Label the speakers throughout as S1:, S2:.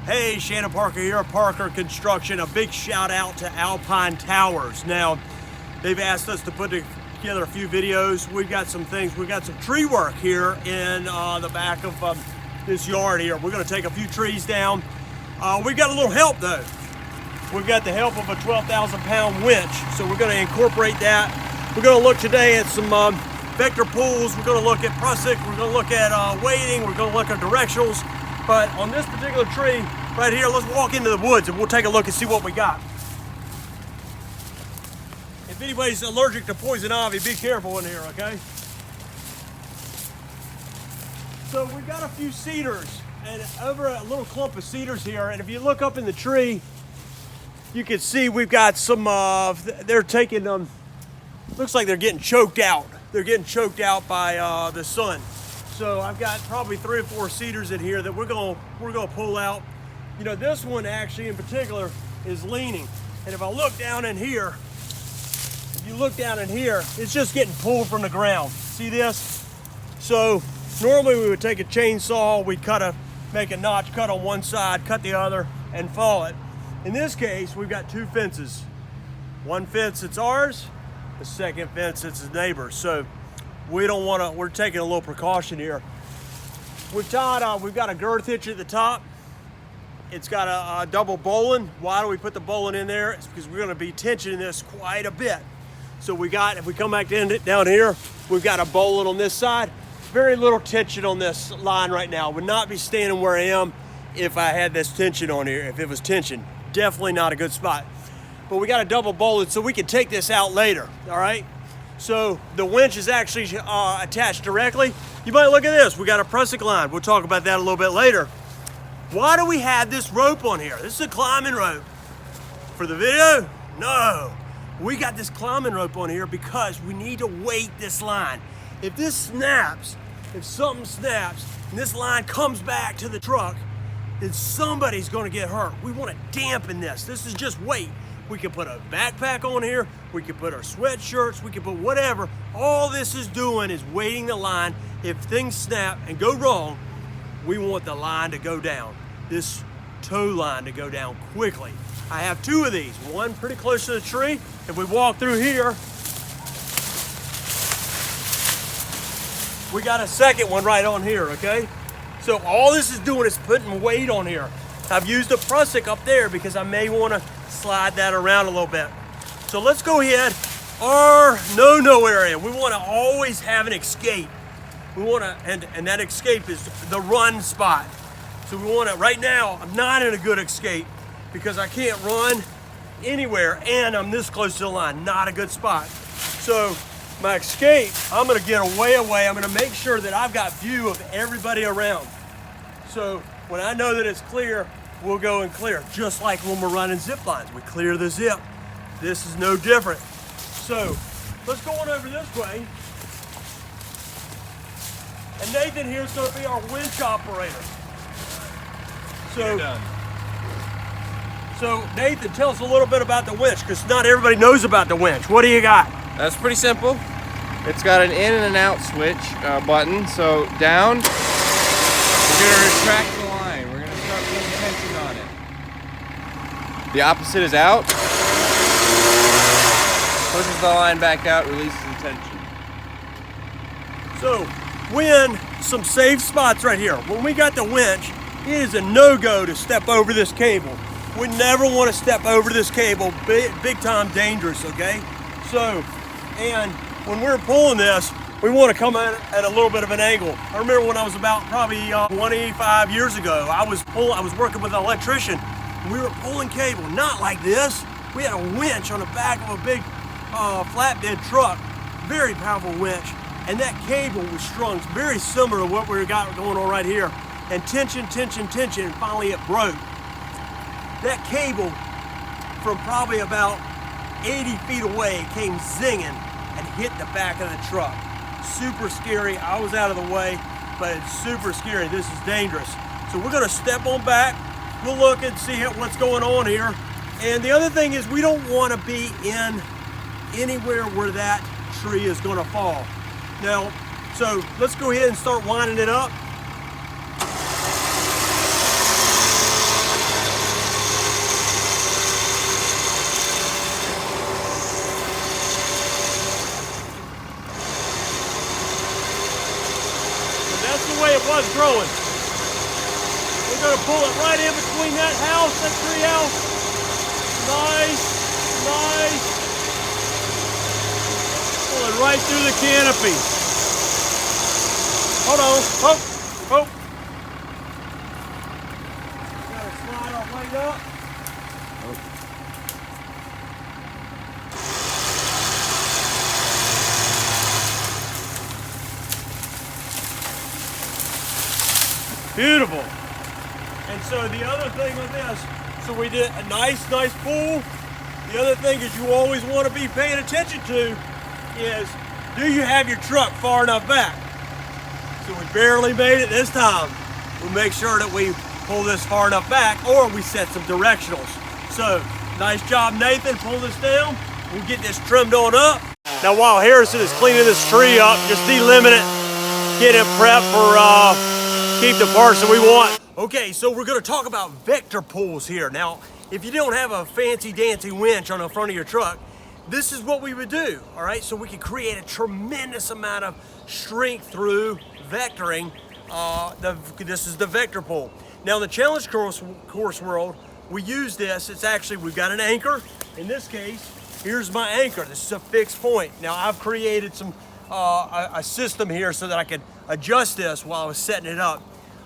S1: Hey, Shannon Parker here, Parker Construction. A big shout out to Alpine Towers. Now, they've asked us to put together a few videos. We've got some things, we've got some tree work here in the back of this yard here. We're gonna take a few trees down. We've got a little help though. We've got the help of a 12,000 pound winch, so we're gonna incorporate that. We're gonna look today at some vector pulls. We're gonna look at prusiks. We're gonna look at weighting. We're gonna look at directionals. But on this particular tree right here, let's walk into the woods and we'll take a look and see what we got. If anybody's allergic to poison ivy, be careful in here, okay? So we've got a few cedars and over a little clump of cedars here. And if you look up in the tree, you can see we've got some, they're taking them, looks like they're getting choked out. They're getting choked out by the sun. So I've got probably 3 or 4 cedars in here that we're gonna pull out. You know, this one actually in particular is leaning. And if I look down in here, if you look down in here, it's just getting pulled from the ground. See this? So normally we would take a chainsaw, we'd make a notch cut on one side, cut the other, and fall it. In this case, we've got 2 fences. One fence that's ours, the second fence that's the neighbor's. So we don't want to, we're taking a little precaution here. We've got a girth hitch at the top. It's got a double bowline. Why do we put the bowline in there? It's because we're going to be tensioning this quite a bit. So if we come back down here, we've got a bowline on this side. Very little tension on this line right now. Would not be standing where I am if I had this tension on here. If it was tension, definitely not a good spot. But we got a double bowline so we can take this out later, all right? So the winch is actually attached directly. You might look at this, we got a prusik line. We'll talk about that a little bit later. Why do we have this rope on here? This is a climbing rope. For the video? No. We got this climbing rope on here because we need to weight this line. If this snaps, if something snaps, and this line comes back to the truck, then somebody's gonna get hurt. We wanna dampen this. This is just weight. We can put a backpack on here, we can put our sweatshirts, we can put whatever. All this is doing is weighting the line. If things snap and go wrong, we want the line to go down. This tow line to go down quickly. I have 2 of these, one pretty close to the tree. If we walk through here, we got a second one right on here, okay? So all this is doing is putting weight on here. I've used a prusik up there because I may want to slide that around a little bit. So let's go ahead, our no-no area. We want to always have an escape. We want to, and that escape is the run spot. So we want to, right now, I'm not in a good escape because I can't run anywhere and I'm this close to the line, not a good spot. So my escape, I'm going to get away. I'm going to make sure that I've got view of everybody around. So when I know that it's clear, we'll go and clear, just like when we're running zip lines. We clear the zip. This is no different. So let's go on over this way. And Nathan here's going to be our winch operator. So Nathan, tell us a little bit about the winch, because not everybody knows about the winch. What do you got?
S2: That's pretty simple. It's got an in and an out switch button. So down, we're going to retract the line. We're going to start putting tension on it. The opposite is out. Pushes the line back out, releases the tension.
S1: So when some safe spots right here, when we got the winch, it is a no-go to step over this cable. We never want to step over this cable, big time dangerous, okay? So, and when we're pulling this, we want to come at a little bit of an angle. I remember when I was about probably 25 years ago, I was working with an electrician, and we were pulling cable, not like this. We had a winch on the back of a big flatbed truck, very powerful winch, and that cable was strung very similar to what we got going on right here. And tension, and finally it broke. That cable, from probably about 80 feet away, came zinging and hit the back of the truck. Super scary. I was out of the way, but it's super scary. This is dangerous. So we're gonna step on back. We'll look and see what's going on here. And the other thing is we don't want to be in anywhere where that tree is gonna fall. Now, so let's go ahead and start winding it up. saw it's growing. We're going to pull it right in between that house, that tree house. Nice, nice. Pull it right through the canopy. Hold on, oh. Got to slide our weight up. Beautiful. And so the other thing with this, so we did a nice pull. The other thing is you always want to be paying attention to is, do you have your truck far enough back? So we barely made it this time. We'll make sure that we pull this far enough back, or we set some directionals. So nice job, Nathan, pull this down. We'll get this trimmed on up. Now while Harrison is cleaning this tree up, just delimit it, get it prepped for keep the parts that we want. Okay, so we're gonna talk about vector pulls here. Now, if you don't have a fancy dancy winch on the front of your truck, this is what we would do, all right? So we can create a tremendous amount of strength through vectoring. This is the vector pull. Now, in the challenge course world, we use this. It's actually, we've got an anchor. In this case, here's my anchor. This is a fixed point. Now, I've created some a system here so that I can adjust this while I was setting it up.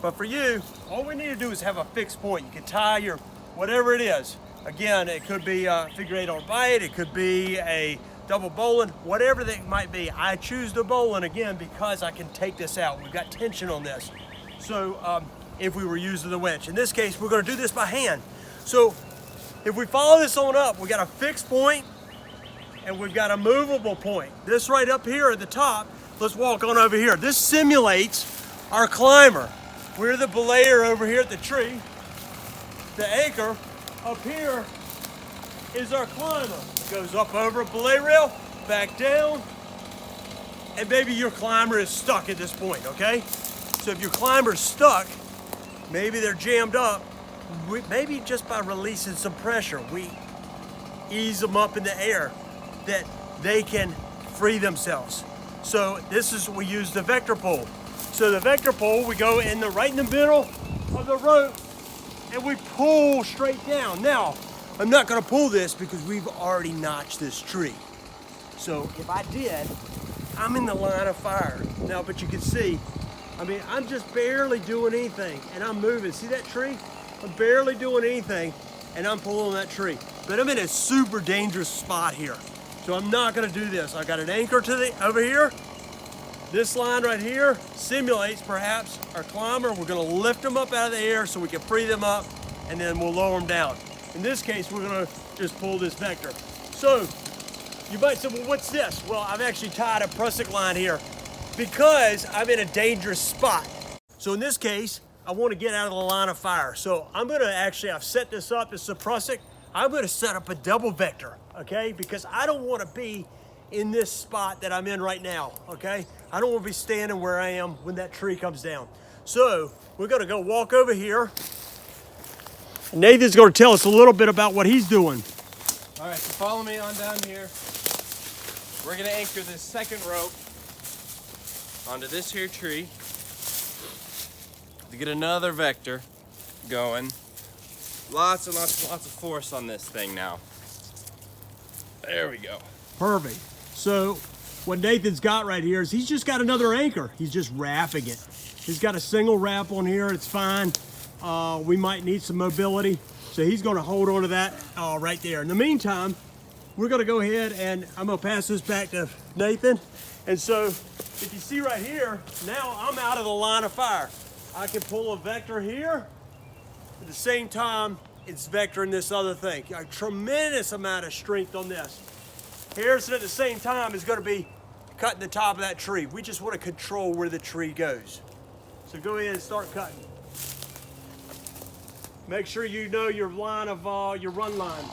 S1: But for you, all we need to do is have a fixed point. You can tie your, whatever it is. Again, it could be a figure 8 on bite, it could be a double bowline, whatever that might be. I choose the bowline again because I can take this out. We've got tension on this. So if we were using the winch. In this case, we're gonna do this by hand. So if we follow this on up, we got a fixed point and we've got a movable point. This right up here at the top, let's walk on over here. This simulates our climber. We're the belayer over here at the tree. The anchor up here is our climber. It goes up over a belay rail, back down, and maybe your climber is stuck at this point, okay? So if your climber's stuck, maybe they're jammed up, maybe just by releasing some pressure, we ease them up in the air that they can free themselves. So this is, we use the vector pull. So the vector pull, we go in right in the middle of the rope and we pull straight down. Now, I'm not gonna pull this because we've already notched this tree. So if I did, I'm in the line of fire. Now, but you can see, I mean, I'm just barely doing anything and I'm moving. See that tree? I'm barely doing anything and I'm pulling that tree. But I'm in a super dangerous spot here. So I'm not gonna do this. I got an anchor over here. This line right here simulates perhaps our climber. We're gonna lift them up out of the air so we can free them up and then we'll lower them down. In this case, we're gonna just pull this vector. So you might say, well, what's this? Well, I've actually tied a prusik line here because I'm in a dangerous spot. So in this case, I wanna get out of the line of fire. So I'm gonna actually, I've set this up, this is a prusik. I'm gonna set up a double vector, okay? Because I don't wanna be in this spot that I'm in right now, okay? I don't want to be standing where I am when that tree comes down. So we're gonna go walk over here. And Nathan's gonna tell us a little bit about what he's doing.
S2: All right, so follow me on down here. We're gonna anchor this second rope onto this here tree to get another vector going. Lots and lots and lots of force on this thing now. There we go.
S1: Perfect. So what Nathan's got right here is he's just got another anchor. He's just wrapping it. He's got a single wrap on here. It's fine. We might need some mobility. So he's going to hold on to that right there. In the meantime, we're going to go ahead and I'm going to pass this back to Nathan. And so if you see right here, now I'm out of the line of fire. I can pull a vector here. At the same time, it's vectoring this other thing. A tremendous amount of strength on this. Harrison at the same time is going to be cutting the top of that tree. We just want to control where the tree goes. So go ahead and start cutting. Make sure you know your line of your run line.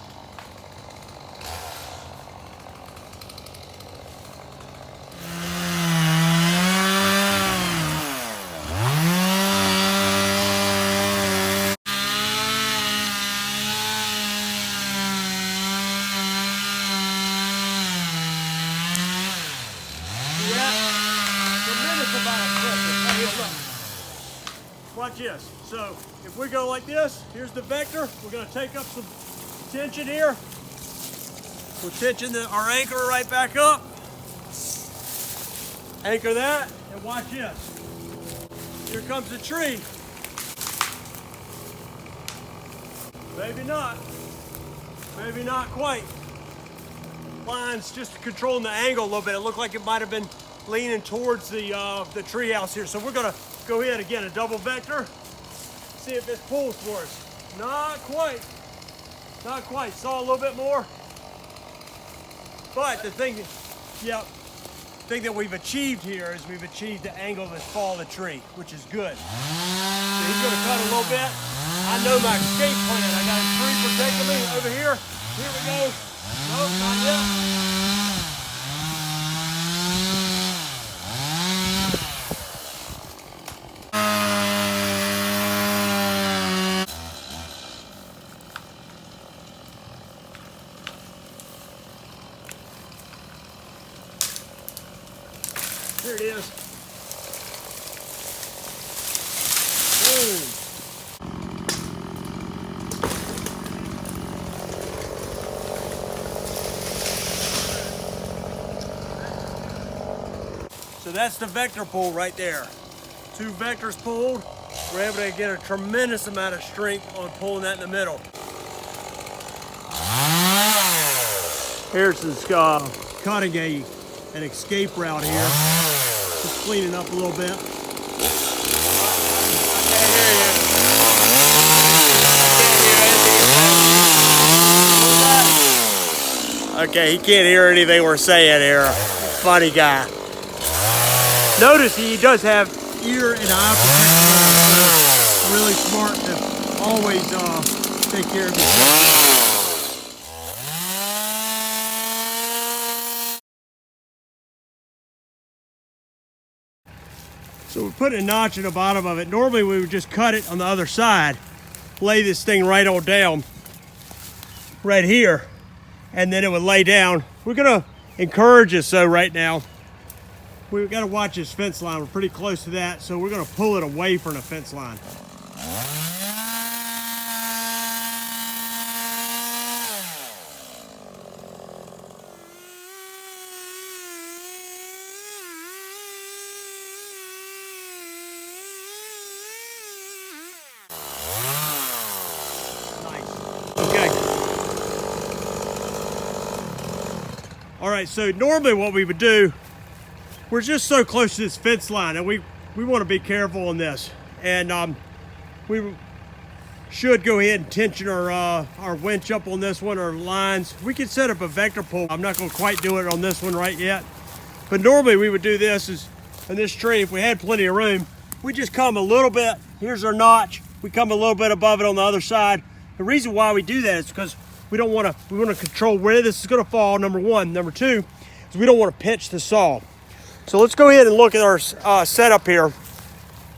S1: watch this. So if we go like this, here's the vector. We're gonna take up some tension here. We'll tension our anchor right back up. Anchor that, and watch this. Here comes the tree. Maybe not. Maybe not quite. Line's just controlling the angle a little bit. It looked like it might have been leaning towards the tree house here. So we're gonna go ahead again, a double vector. See if this pulls for us. Not quite. Not quite. Saw a little bit more. But the thing that we've achieved here is we've achieved the angle of this fall of the tree, which is good. So he's gonna cut a little bit. I know my escape plan. I got a tree protecting me over here. Here we go. Nope, not yet. Here it is. Boom. So that's the vector pull right there. 2 vectors pulled. We're able to get a tremendous amount of strength on pulling that in the middle. Here's this cutting an escape route here. Just cleaning up a little bit. Okay, he can't hear anything we're saying here. Funny guy. Notice he does have ear and eye protection. Really smart to always take care of his. So we put a notch in the bottom of it. Normally we would just cut it on the other side, lay this thing right on down, right here, and then it would lay down. We're gonna encourage this though right now. We've got to watch this fence line. We're pretty close to that, so we're gonna pull it away from the fence line. All right, so normally what we would do, we're just so close to this fence line, and we want to be careful on this. And we should go ahead and tension our winch up on this one, our lines. We could set up a vector pull. I'm not going to quite do it on this one right yet. But normally we would do this is, in this tree, if we had plenty of room, we just come a little bit. Here's our notch. We come a little bit above it on the other side. The reason why we do that is because we want to control where this is going to fall, number one. Number two is we don't want to pitch the saw. So let's go ahead and look at our setup here.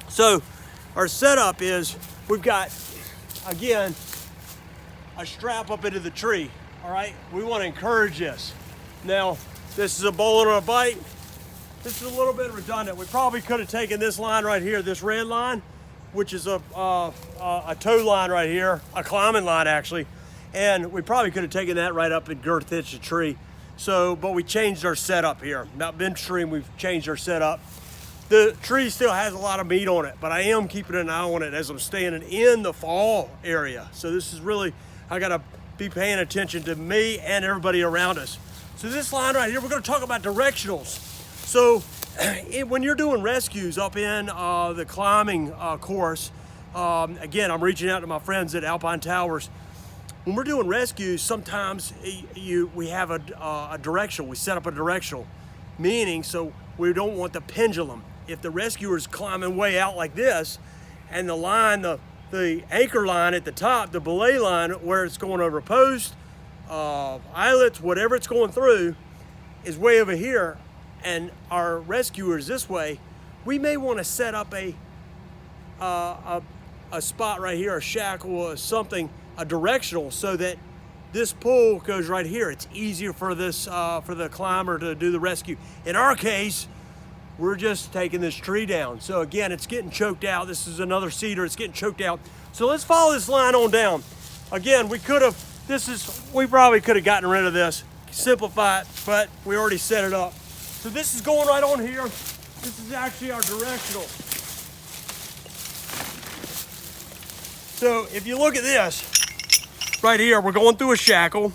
S1: So our setup is, we've got, again, a strap up into the tree, all right? We want to encourage this. Now, this is a bullet on a bite. This is a little bit redundant. We probably could have taken this line right here, this red line, which is a tow line right here, a climbing line actually. And we probably could have taken that right up and girth hitched the tree. So, but we changed our setup here. Not midstream, we've changed our setup. The tree still has a lot of meat on it, but I am keeping an eye on it as I'm standing in the fall area. So this is really, I gotta be paying attention to me and everybody around us. So this line right here, we're gonna talk about directionals. So when you're doing rescues up in the climbing course, again, I'm reaching out to my friends at Alpine Towers. When we're doing rescues, sometimes we have a directional. We set up a directional, meaning so we don't want the pendulum. If the rescuer's climbing way out like this, and the line, the anchor line at the top, the belay line where it's going over post, eyelets, whatever it's going through, is way over here, and our rescuer is this way, we may want to set up a spot right here, a shackle or something, a directional, so that this pull goes right here. It's easier for this for the climber to do the rescue. In our case, We're just taking this tree down. So again, it's getting choked out. This is another cedar, it's getting choked out. So let's follow this line on down. Again, we probably could have gotten rid of this, simplify it, but we already set it up. So this is going right on here. This is actually our directional. So if you look at this, right here, we're going through a shackle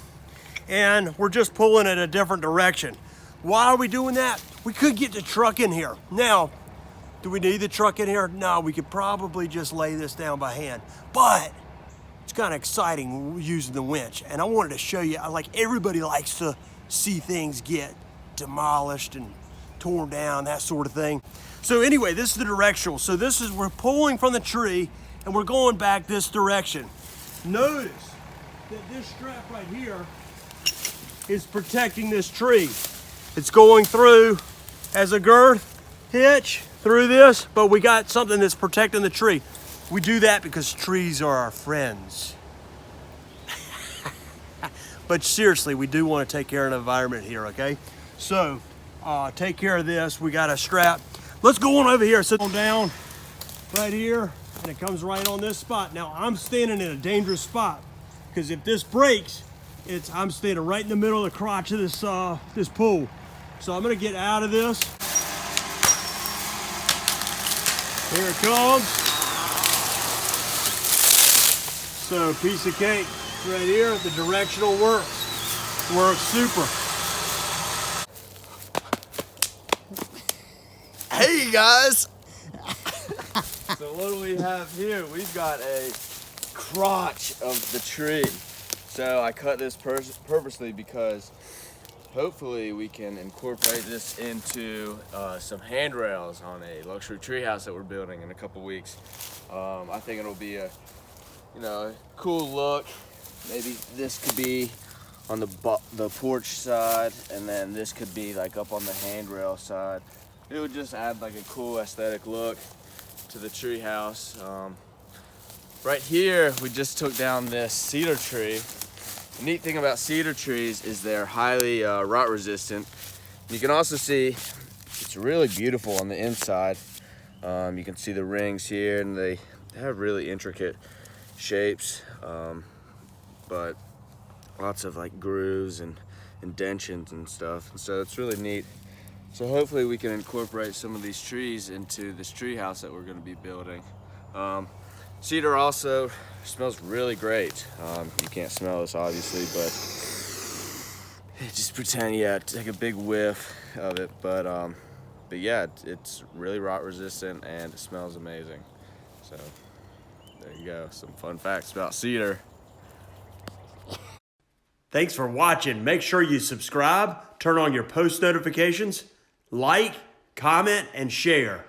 S1: and we're just pulling in a different direction. Why are we doing that? We could get the truck in here. Now, do we need the truck in here? No, we could probably just lay this down by hand, but it's kind of exciting using the winch. And I wanted to show you, like everybody likes to see things get demolished and torn down, that sort of thing. So anyway, this is the directional. So we're pulling from the tree and we're going back this direction. Notice that this strap right here is protecting this tree. It's going through as a girth hitch through this, but we got something that's protecting the tree. We do that because trees are our friends. But seriously, we do want to take care of the environment here, okay? So, take care of this. We got a strap. Let's go on over here. Sit on down right here, and it comes right on this spot. Now, I'm standing in a dangerous spot because if this breaks, I'm standing right in the middle of the crotch of this pool. So I'm gonna get out of this. Here it comes. So piece of cake right here. The directional works super.
S2: Hey guys! So what do we have here? We've got a crotch of the tree. So I cut this purposely because hopefully we can incorporate this into some handrails on a luxury treehouse that we're building in a couple weeks. I think it'll be a cool look. Maybe this could be on the porch side, and then this could be like up on the handrail side. It would just add like a cool aesthetic look to the treehouse. Right here, we just took down this cedar tree. The neat thing about cedar trees is they're highly rot resistant. You can also see it's really beautiful on the inside. You can see the rings here, and they have really intricate shapes, but lots of like grooves and indentions and stuff. And so it's really neat. So hopefully we can incorporate some of these trees into this tree house that we're going to be building. Cedar also smells really great. You can't smell this obviously, but just pretend, take a big whiff of it. But yeah, it's really rot resistant and it smells amazing. So there you go, some fun facts about cedar.
S1: Thanks for watching. Make sure you subscribe, turn on your post notifications, like, comment, and share.